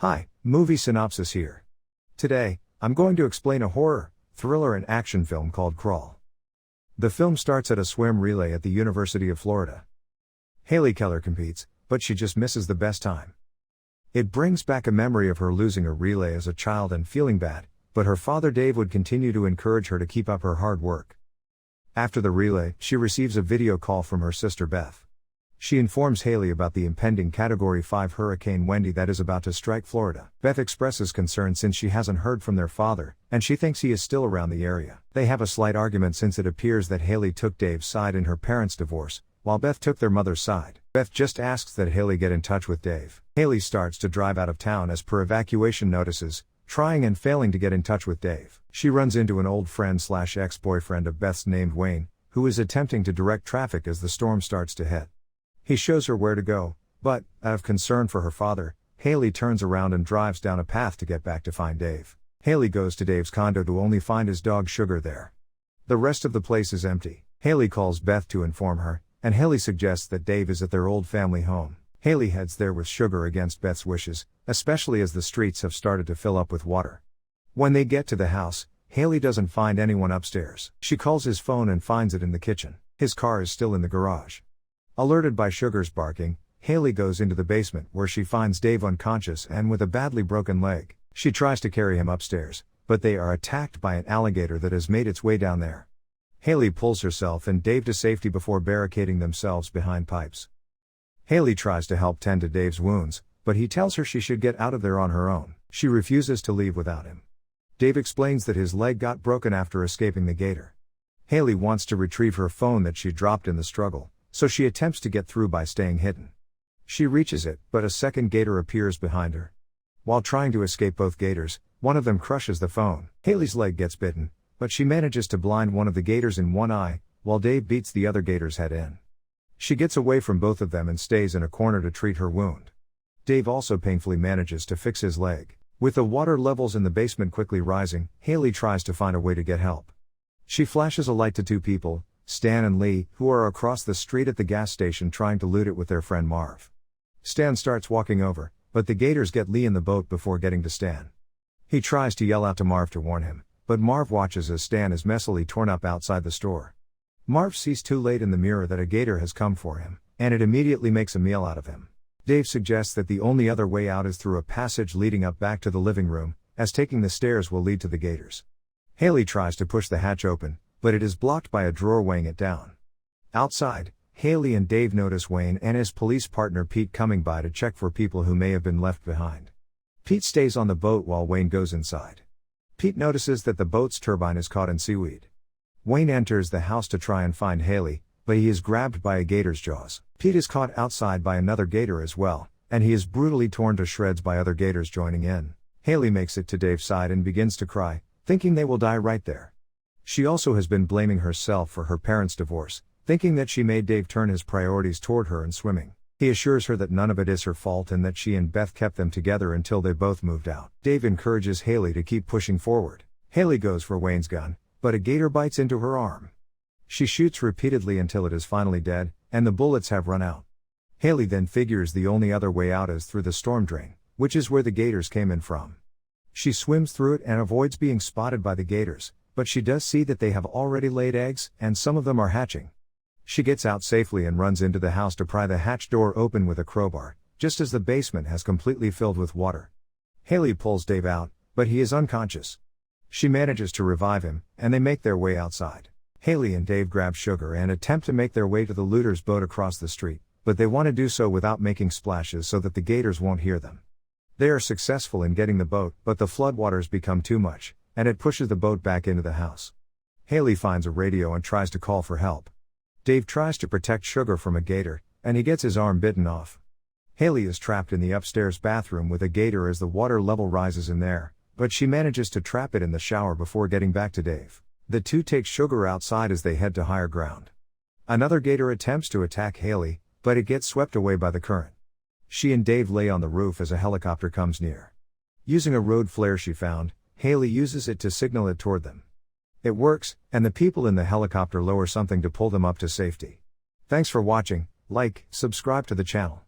Hi, movie synopsis here. Today, I'm going to explain a horror, thriller and action film called Crawl. The film starts at a swim relay at the University of Florida. Haley Keller competes, but she just misses the best time. It brings back a memory of her losing a relay as a child and feeling bad, but her father Dave would continue to encourage her to keep up her hard work. After the relay, she receives a video call from her sister Beth. She informs Haley about the impending Category 5 Hurricane Wendy that is about to strike Florida. Beth expresses concern since she hasn't heard from their father, and she thinks he is still around the area. They have a slight argument since it appears that Haley took Dave's side in her parents' divorce, while Beth took their mother's side. Beth just asks that Haley get in touch with Dave. Haley starts to drive out of town as per evacuation notices, trying and failing to get in touch with Dave. She runs into an old friend/ex-boyfriend of Beth's named Wayne, who is attempting to direct traffic as the storm starts to hit. He shows her where to go, but, out of concern for her father, Haley turns around and drives down a path to get back to find Dave. Haley goes to Dave's condo to only find his dog Sugar there. The rest of the place is empty. Haley calls Beth to inform her, and Haley suggests that Dave is at their old family home. Haley heads there with Sugar against Beth's wishes, especially as the streets have started to fill up with water. When they get to the house, Haley doesn't find anyone upstairs. She calls his phone and finds it in the kitchen. His car is still in the garage. Alerted by Sugar's barking, Haley goes into the basement where she finds Dave unconscious and with a badly broken leg. She tries to carry him upstairs, but they are attacked by an alligator that has made its way down there. Haley pulls herself and Dave to safety before barricading themselves behind pipes. Haley tries to help tend to Dave's wounds, but he tells her she should get out of there on her own. She refuses to leave without him. Dave explains that his leg got broken after escaping the gator. Haley wants to retrieve her phone that she dropped in the struggle, so she attempts to get through by staying hidden. She reaches it, but a second gator appears behind her. While trying to escape both gators, one of them crushes the phone. Haley's leg gets bitten, but she manages to blind one of the gators in one eye, while Dave beats the other gator's head in. She gets away from both of them and stays in a corner to treat her wound. Dave also painfully manages to fix his leg. With the water levels in the basement quickly rising, Haley tries to find a way to get help. She flashes a light to two people, Stan and Lee, who are across the street at the gas station trying to loot it with their friend Marv. Stan starts walking over, but the gators get Lee in the boat before getting to Stan. He tries to yell out to Marv to warn him, but Marv watches as Stan is messily torn up outside the store. Marv sees too late in the mirror that a gator has come for him, and it immediately makes a meal out of him. Dave suggests that the only other way out is through a passage leading up back to the living room, as taking the stairs will lead to the gators. Haley tries to push the hatch open, but it is blocked by a drawer weighing it down. Outside, Haley and Dave notice Wayne and his police partner Pete coming by to check for people who may have been left behind. Pete stays on the boat while Wayne goes inside. Pete notices that the boat's turbine is caught in seaweed. Wayne enters the house to try and find Haley, but he is grabbed by a gator's jaws. Pete is caught outside by another gator as well, and he is brutally torn to shreds by other gators joining in. Haley makes it to Dave's side and begins to cry, thinking they will die right there. She also has been blaming herself for her parents' divorce, thinking that she made Dave turn his priorities toward her and swimming. He assures her that none of it is her fault and that she and Beth kept them together until they both moved out. Dave encourages Haley to keep pushing forward. Haley goes for Wayne's gun, but a gator bites into her arm. She shoots repeatedly until it is finally dead, and the bullets have run out. Haley then figures the only other way out is through the storm drain, which is where the gators came in from. She swims through it and avoids being spotted by the gators, but she does see that they have already laid eggs, and some of them are hatching. She gets out safely and runs into the house to pry the hatch door open with a crowbar, just as the basement has completely filled with water. Haley pulls Dave out, but he is unconscious. She manages to revive him, and they make their way outside. Haley and Dave grab Sugar and attempt to make their way to the looter's boat across the street, but they want to do so without making splashes so that the gators won't hear them. They are successful in getting the boat, but the floodwaters become too much, and it pushes the boat back into the house. Haley finds a radio and tries to call for help. Dave tries to protect Sugar from a gator, and he gets his arm bitten off. Haley is trapped in the upstairs bathroom with a gator as the water level rises in there, but she manages to trap it in the shower before getting back to Dave. The two take Sugar outside as they head to higher ground. Another gator attempts to attack Haley, but it gets swept away by the current. She and Dave lay on the roof as a helicopter comes near. Using a road flare she found, Haley uses it to signal it toward them. It works, and the people in the helicopter lower something to pull them up to safety. Thanks for watching, like, subscribe to the channel.